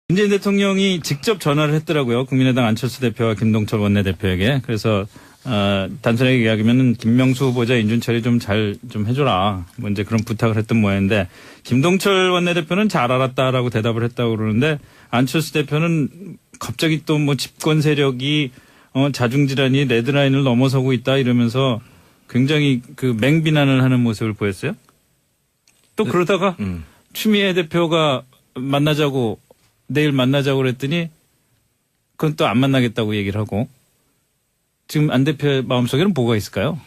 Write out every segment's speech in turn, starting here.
문재인 대통령이 직접 전화를 했더라고요. 국민의당 안철수 대표와 김동철 원내대표에게. 그래서 단순하게 이야기하면 김명수 후보자 인준 처리 좀 잘 좀 해줘라. 뭐 이제 그런 부탁을 했던 모양인데 김동철 원내대표는 잘 알았다라고 대답을 했다고 그러는데 안철수 대표는 갑자기 또 뭐 집권 세력이 자중질환이 레드라인을 넘어서고 있다 이러면서 굉장히 그 맹비난을 하는 모습을 보였어요. 또 그러다가 추미애 대표가 내일 만나자고 그랬더니 그건 또 안 만나겠다고 얘기를 하고 지금 안 대표의 마음속에는 뭐가 있을까요?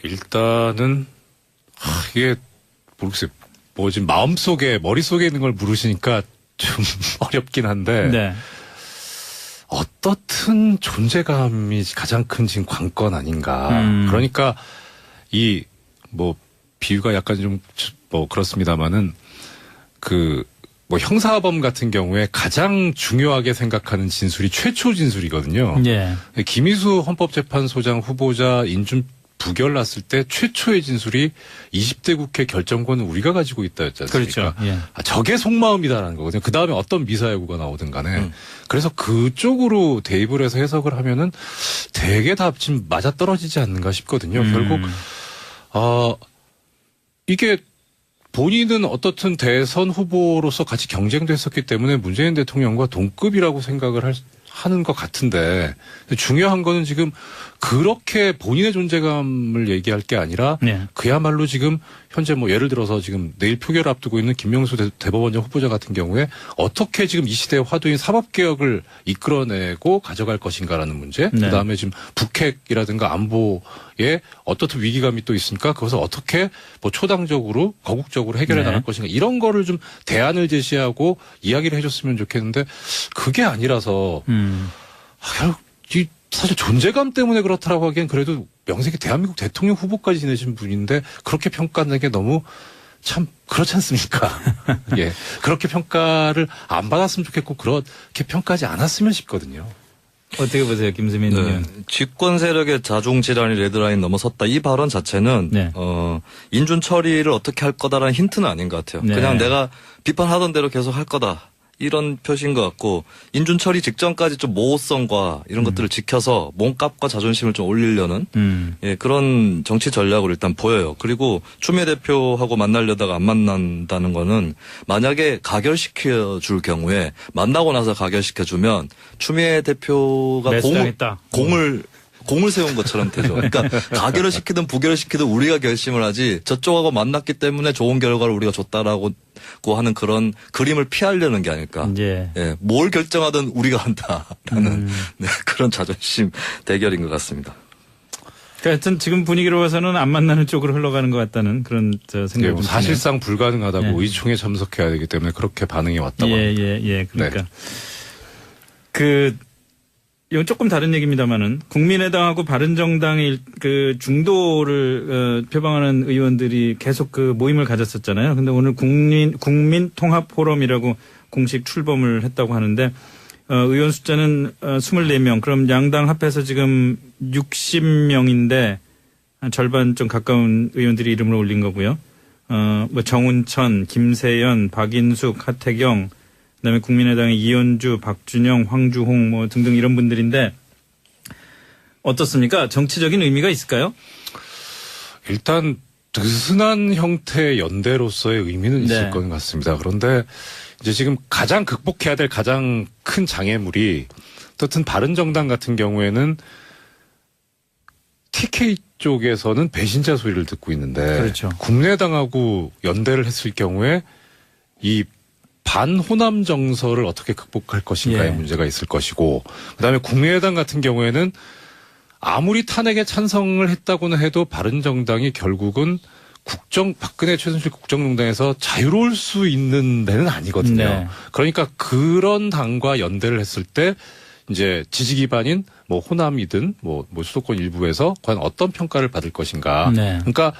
일단은 이게 모르겠어요. 뭐 지금 머릿속에 있는 걸 물으시니까 좀 어렵긴 한데 네. 어떻든 존재감이 가장 큰 지금 관건 아닌가. 그러니까 이 뭐 비유가 약간 좀 뭐 그렇습니다만은 뭐 형사범 같은 경우에 가장 중요하게 생각하는 진술이 최초 진술이거든요. 예. 김희수 헌법재판소장 후보자 인준 부결 났을 때 최초의 진술이 20대 국회 결정권은 우리가 가지고 있다였지 않습니까? 그렇죠. 예. 저게 속마음이다라는 거거든요. 그 다음에 어떤 미사여구가 나오든 간에. 그래서 그쪽으로 대입을 해서 해석을 하면은 되게 다 지금 맞아떨어지지 않는가 싶거든요. 결국 이게 본인은 어떻든 대선 후보로서 같이 경쟁도 했었기 때문에 문재인 대통령과 동급이라고 생각을 하는 것 같은데 중요한 거는 지금 그렇게 본인의 존재감을 얘기할 게 아니라 네. 그야말로 지금 현재 뭐 예를 들어서 지금 내일 표결 앞두고 있는 김명수 대법원장 후보자 같은 경우에 어떻게 지금 이 시대의 화두인 사법개혁을 이끌어내고 가져갈 것인가라는 문제. 네. 그다음에 지금 북핵이라든가 안보에 어떻든 위기감이 또 있으니까 그것을 어떻게 뭐 초당적으로 거국적으로 해결해 나갈 것인가 이런 거를 좀 대안을 제시하고 이야기를 해줬으면 좋겠는데 그게 아니라서 사실 존재감 때문에 그렇다라고 하기엔 그래도 명색이 대한민국 대통령 후보까지 지내신 분인데 그렇게 평가하는 게 너무 참 그렇지 않습니까? 예. 그렇게 평가를 안 받았으면 좋겠고 그렇게 평가하지 않았으면 싶거든요. 어떻게 보세요, 김수민 의원? 집권 세력의 자중 질환이 레드라인 넘어섰다. 이 발언 자체는 네. 인준 처리를 어떻게 할 거다라는 힌트는 아닌 것 같아요. 네. 그냥 내가 비판하던 대로 계속 할 거다. 이런 표시인 것 같고 인준 처리 직전까지 좀 모호성과 이런 것들을 지켜서 몸값과 자존심을 좀 올리려는 예, 그런 정치 전략으로 일단 보여요. 그리고 추미애 대표하고 만나려다가 안 만난다는 거는 만약에 가결시켜 줄 경우에 만나고 나서 가결시켜 주면 추미애 대표가 매수당했다. 공을 세운 것처럼 되죠. 그러니까 가결을 시키든 부결을 시키든 우리가 결심을 하지 저쪽하고 만났기 때문에 좋은 결과를 우리가 줬다라고 하는 그런 그림을 피하려는 게 아닐까. 예. 예, 뭘 결정하든 우리가 한다라는 네, 그런 자존심 대결인 것 같습니다. 그러니까 하여튼 지금 분위기로 봐서는 안 만나는 쪽으로 흘러가는 것 같다는 그런 생각이 좀 사실상 불가능하다고 네. 의총에 참석해야 되기 때문에 그렇게 반응이 왔다고 합니다. 예. 그러니까 이건 조금 다른 얘기입니다만은 국민의당하고 바른정당의 그 중도를 표방하는 의원들이 계속 그 모임을 가졌었잖아요. 근데 오늘 국민통합포럼이라고 공식 출범을 했다고 하는데 의원 숫자는 24명. 그럼 양당 합해서 지금 60명인데 한 절반 좀 가까운 의원들이 이름을 올린 거고요. 뭐 정운천, 김세연, 박인숙, 하태경 그다음에 국민의당의 이현주, 박준영, 황주홍 뭐 등등 이런 분들인데 어떻습니까? 정치적인 의미가 있을까요? 일단 느슨한 형태의 연대로서의 의미는 있을 네. 것 같습니다. 그런데 이제 지금 가장 극복해야 될 가장 큰 장애물이 어쨌든 바른정당 같은 경우에는 TK 쪽에서는 배신자 소리를 듣고 있는데 그렇죠. 국민의당하고 연대를 했을 경우에 이 반호남 정서를 어떻게 극복할 것인가의 예. 문제가 있을 것이고 그다음에 국민의당 같은 경우에는 아무리 탄핵에 찬성을 했다고는 해도 바른정당이 결국은 박근혜 최순실 국정농단에서 자유로울 수 있는 데는 아니거든요. 네. 그러니까 그런 당과 연대를 했을 때 이제 지지 기반인 뭐 호남이든 뭐 수도권 일부에서 과연 어떤 평가를 받을 것인가. 네. 그러니까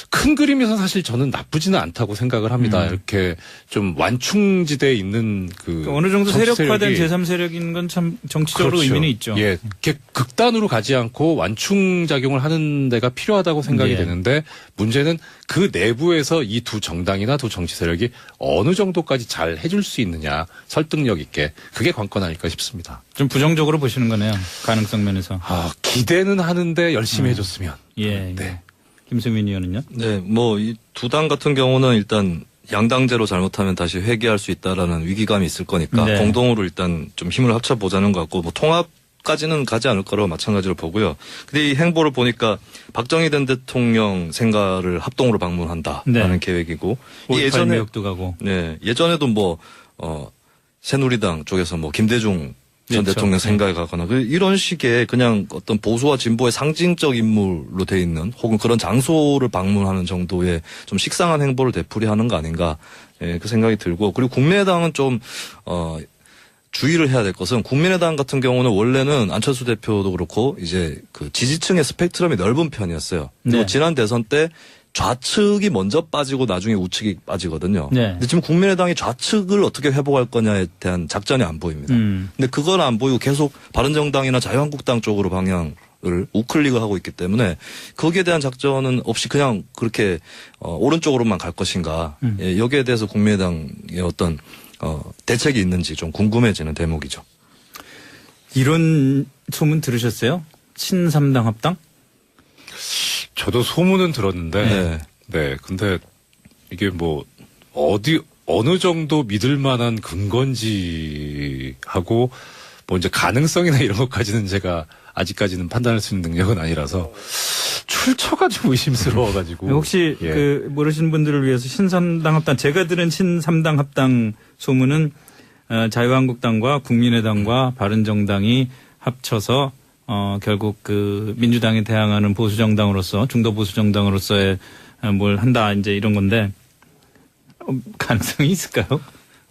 큰 그림에서 사실 저는 나쁘지는 않다고 생각을 합니다. 이렇게 좀 완충지대에 있는 그 어느 정도 정치 세력화된 세력이 제3세력인 건 참 정치적으로 그렇죠. 의미는 있죠. 예, 이렇게 극단으로 가지 않고 완충 작용을 하는 데가 필요하다고 생각이 예. 되는데 문제는 그 내부에서 이 두 정당이나 두 정치 세력이 어느 정도까지 잘 해줄 수 있느냐, 설득력 있게 그게 관건 아닐까 싶습니다. 좀 부정적으로 보시는 거네요. 가능성 면에서. 기대는 하는데 열심히 해줬으면. 예. 네. 예. 김승민 의원은요? 네, 뭐 이 두 당 같은 경우는 일단 양당제로 잘못하면 다시 회귀할 수 있다라는 위기감이 있을 거니까 네. 공동으로 일단 좀 힘을 합쳐 보자는 것 같고 뭐 통합까지는 가지 않을 거라고 마찬가지로 보고요. 근데 이 행보를 보니까 박정희 전 대통령 생가를 합동으로 방문한다라는 네. 계획이고 이 5.18 예전에 미역도 가고. 네, 예전에도 뭐 새누리당 쪽에서 뭐 김대중 전 그렇죠. 대통령 생가에 가거나 이런 식의 그냥 어떤 보수와 진보의 상징적 인물로 돼 있는 혹은 그런 장소를 방문하는 정도의 좀 식상한 행보를 되풀이하는 거 아닌가 그 생각이 들고 그리고 국민의당은 좀 주의를 해야 될 것은 국민의당 같은 경우는 원래는 안철수 대표도 그렇고 이제 그 지지층의 스펙트럼이 넓은 편이었어요. 그리고 네. 지난 대선 때 좌측이 먼저 빠지고 나중에 우측이 빠지거든요. 네. 근데 지금 국민의당이 좌측을 어떻게 회복할 거냐에 대한 작전이 안 보입니다. 근데 그건 안 보이고 계속 바른정당이나 자유한국당 쪽으로 방향을 우클릭을 하고 있기 때문에 거기에 대한 작전은 없이 그냥 그렇게 오른쪽으로만 갈 것인가. 예, 여기에 대해서 국민의당의 어떤 대책이 있는지 좀 궁금해지는 대목이죠. 이런 소문 들으셨어요? 신삼당 합당? 저도 소문은 들었는데, 네. 네, 근데 이게 뭐 어느 정도 믿을 만한 근거인지 하고 뭐 이제 가능성이나 이런 것까지는 제가 아직까지는 판단할 수 있는 능력은 아니라서 출처가 좀 의심스러워가지고. 혹시 예. 그 모르시는 분들을 위해서 신삼당 합당, 제가 들은 신삼당 합당 소문은 자유한국당과 국민의당과 바른정당이 합쳐서 결국 그 민주당에 대항하는 보수정당으로서 중도 보수정당으로서의 뭘 한다 이제 이런 건데 가능성이 있을까요?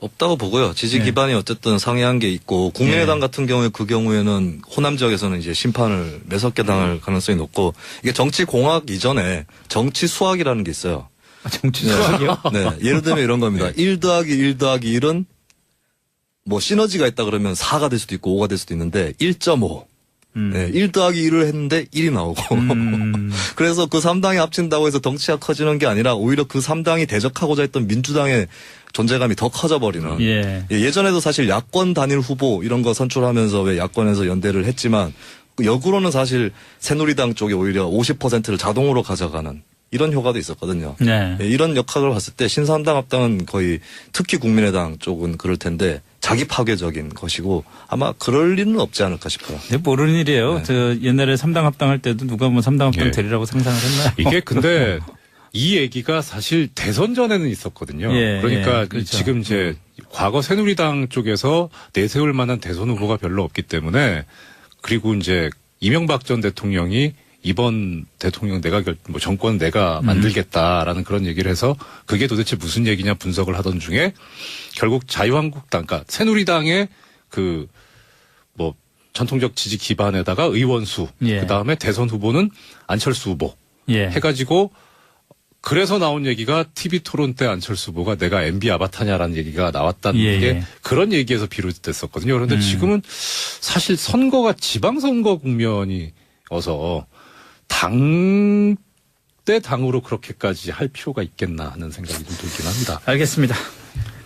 없다고 보고요. 지지 네. 기반이 어쨌든 상이한 게 있고 국민의당 네. 같은 경우에 그 경우에는 호남 지역에서는 이제 심판을 매섭게 당할 가능성이 높고 이게 정치 공학 이전에 정치 수학이라는 게 있어요. 정치 수학이요? 네. 예를 들면 이런 겁니다. 1 더하기 1 더하기 1은 뭐 시너지가 있다 그러면 4가 될 수도 있고 5가 될 수도 있는데 1.5. 네, 1 더하기 1을 했는데 1이 나오고. 그래서 그 3당이 합친다고 해서 덩치가 커지는 게 아니라 오히려 그 3당이 대적하고자 했던 민주당의 존재감이 더 커져버리는. 예. 예전에도 사실 야권 단일 후보 이런 거 선출하면서 왜 야권에서 연대를 했지만 역으로는 사실 새누리당 쪽이 오히려 50%를 자동으로 가져가는 이런 효과도 있었거든요. 네. 예, 이런 역학을 봤을 때 신삼당 합당은 거의 특히 국민의당 쪽은 그럴 텐데 자기 파괴적인 것이고 아마 그럴 일은 없지 않을까 싶어요. 근데 모르는 일이에요. 네. 저 옛날에 3당 합당할 때도 누가 뭐 3당 합당 예. 되리라고 상상을 했나요? 이게 근데 이 얘기가 사실 대선 전에는 있었거든요. 예, 그러니까 예, 그렇죠. 지금 이제 과거 새누리당 쪽에서 내세울 만한 대선 후보가 별로 없기 때문에 그리고 이제 이명박 전 대통령이 이번 대통령 정권 내가 만들겠다라는 그런 얘기를 해서 그게 도대체 무슨 얘기냐 분석을 하던 중에 결국 자유한국당, 그러니까 새누리당의 그 뭐 전통적 지지 기반에다가 의원수, 예. 그 다음에 대선 후보는 안철수 후보 예. 해가지고 그래서 나온 얘기가 TV 토론 때 안철수 후보가 내가 MB 아바타냐라는 얘기가 나왔다는 예, 게 예. 그런 얘기에서 비롯됐었거든요. 그런데 지금은 사실 선거가 지방선거 국면이 어서 당 대 당으로 그렇게까지 할 필요가 있겠나 하는 생각이 좀 들긴 합니다. 알겠습니다.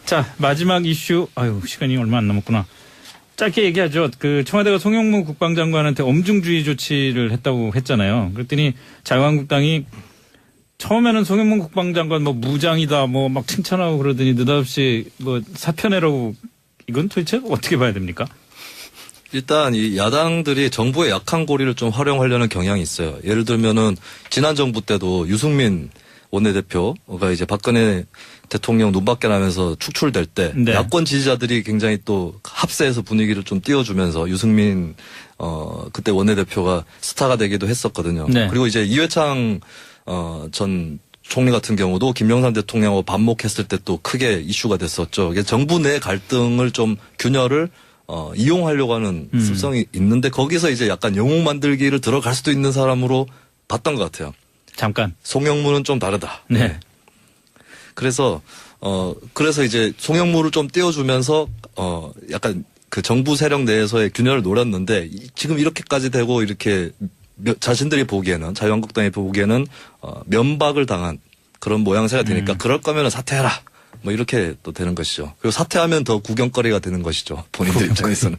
자, 마지막 이슈. 아유, 시간이 얼마 안 남았구나. 짧게 얘기하죠. 그 청와대가 송영무 국방장관한테 엄중주의 조치를 했다고 했잖아요. 그랬더니 자유한국당이 처음에는 송영무 국방장관 뭐 무장이다 뭐 막 칭찬하고 그러더니 느닷없이 뭐 사표내라고 이건 도대체 어떻게 봐야 됩니까? 일단 이 야당들이 정부의 약한 고리를 좀 활용하려는 경향이 있어요. 예를 들면은 지난 정부 때도 유승민 원내대표가 이제 박근혜 대통령 눈밖에 나면서 축출될 때 네. 야권 지지자들이 굉장히 또 합세해서 분위기를 좀 띄워주면서 유승민 그때 원내대표가 스타가 되기도 했었거든요. 네. 그리고 이제 이회창 전 총리 같은 경우도 김영삼 대통령하고 반목했을 때 또 크게 이슈가 됐었죠. 이게 정부 내 갈등을 좀 균열을 이용하려고 하는 습성이 있는데 거기서 이제 약간 영웅 만들기를 들어갈 수도 있는 사람으로 봤던 것 같아요. 잠깐. 송영무는 좀 다르다. 네. 그래서 이제 송영무를 좀 띄워주면서 약간 그 정부 세력 내에서의 균열을 노렸는데 지금 이렇게까지 되고 이렇게 자신들이 보기에는 자유한국당이 보기에는 면박을 당한 그런 모양새가 되니까 그럴 거면 사퇴해라. 뭐 이렇게 또 되는 것이죠. 그리고 사퇴하면 더 구경거리가 되는 것이죠. 본인들 입장에서는.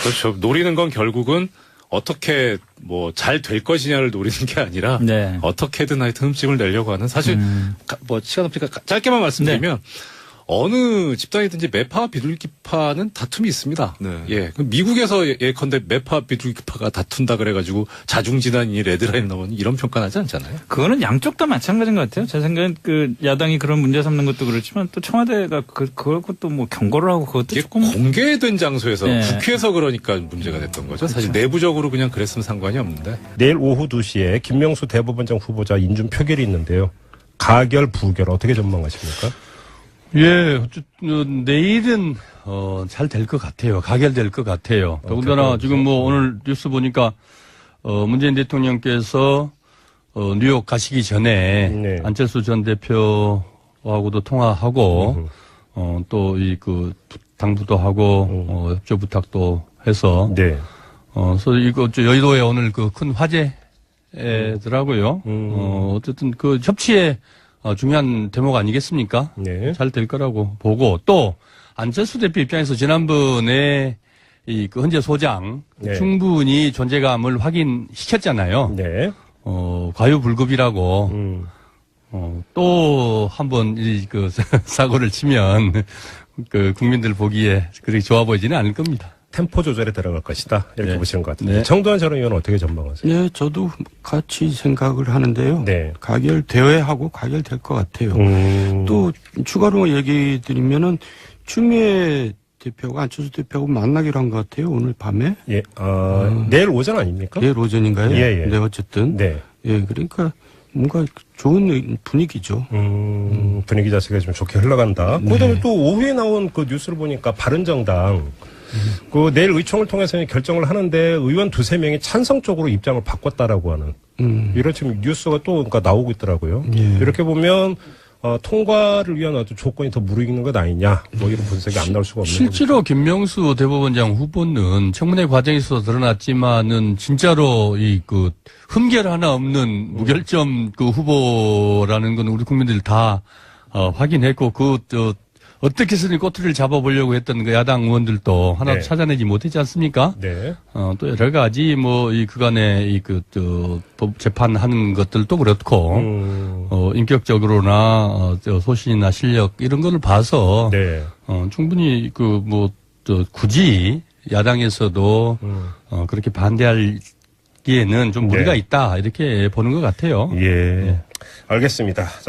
그렇죠. 노리는 건 결국은 어떻게 뭐 잘 될 것이냐를 노리는 게 아니라 네. 어떻게든 하여튼 흠집을 내려고 하는 사실 뭐 시간 없으니까 짧게만 말씀드리면 어느 집단이든지 매파와 비둘기파는 다툼이 있습니다. 네. 예. 미국에서 예컨대 매파 비둘기파가 다툰다 그래가지고 자중지단이 레드라인 넘은 이런 평가는 하지 않잖아요. 그거는 양쪽 다 마찬가지인 것 같아요. 제 생각엔 그 야당이 그런 문제 삼는 것도 그렇지만 또 청와대가 그것도 뭐 경고를 하고 그것도 이게 조금 공개된 장소에서 네. 국회에서 그러니까 문제가 됐던 거죠. 사실 내부적으로 그냥 그랬으면 상관이 없는데. 내일 오후 2시에 김명수 대법원장 후보자 인준 표결이 있는데요. 가결, 부결 어떻게 전망하십니까? 예, 내일은 잘 될 것 같아요. 가결될 것 같아요. 더군다나 지금 뭐 오늘 뉴스 보니까 문재인 대통령께서 뉴욕 가시기 전에 네. 안철수 전 대표하고도 통화하고 또 이 그 당부도 하고 협조 부탁도 해서 네. 그래서 이거 여의도에 오늘 그 큰 화제더라고요. 어쨌든 그 협치에 중요한 대목 아니겠습니까? 네. 잘 될 거라고 보고 또 안철수 대표 입장에서 지난번에 이 그 헌재 소장 네. 충분히 존재감을 확인시켰잖아요. 네. 과유불급이라고 또 한번 이 그 사고를 치면 그 국민들 보기에 그렇게 좋아 보이지는 않을 겁니다. 템포 조절에 들어갈 것이다. 이렇게 네. 보시는 것 같은데. 네. 정도환 전 의원은 어떻게 전망하세요? 예, 저도 같이 생각을 하는데요. 네. 가결되어야하고 가결될 것 같아요. 또 추가로 얘기 드리면은 추미애 대표가 안철수 대표하고 만나기로 한 것 같아요. 오늘 밤에. 예, 내일 오전 아닙니까? 내일 오전인가요? 예, 예. 네, 어쨌든. 네. 예, 그러니까 뭔가 좋은 분위기죠. 분위기 자체가 좀 좋게 흘러간다. 그다음에 또 오후에 나온 그 뉴스를 보니까 바른정당 그 내일 의총을 통해서 결정을 하는데 의원 2-3명이 찬성 쪽으로 입장을 바꿨다라고 하는 이런 지금 뉴스가 또 그러니까 나오고 있더라고요. 예. 이렇게 보면 통과를 위한 어떤 조건이 더 무르익는 것 아니냐 뭐 이런 분석이 안 나올 수가 없는 실제로 김명수 대법원장 후보는 청문회 과정에서 드러났지만은 진짜로 이 그 흠결 하나 없는 무결점 그 후보라는 건 우리 국민들 다 확인했고 어떻게 해서든 꼬투리를 잡아보려고 했던 그 야당 의원들도 하나도 네. 찾아내지 못했지 않습니까? 네. 또 여러 가지 뭐 이 그간에 법 재판하는 것들도 그렇고 인격적으로나 소신이나 실력 이런 거를 봐서 네. 충분히 굳이 야당에서도 그렇게 반대하기에는 좀 무리가 네. 있다 이렇게 보는 것 같아요. 예. 알겠습니다. 자,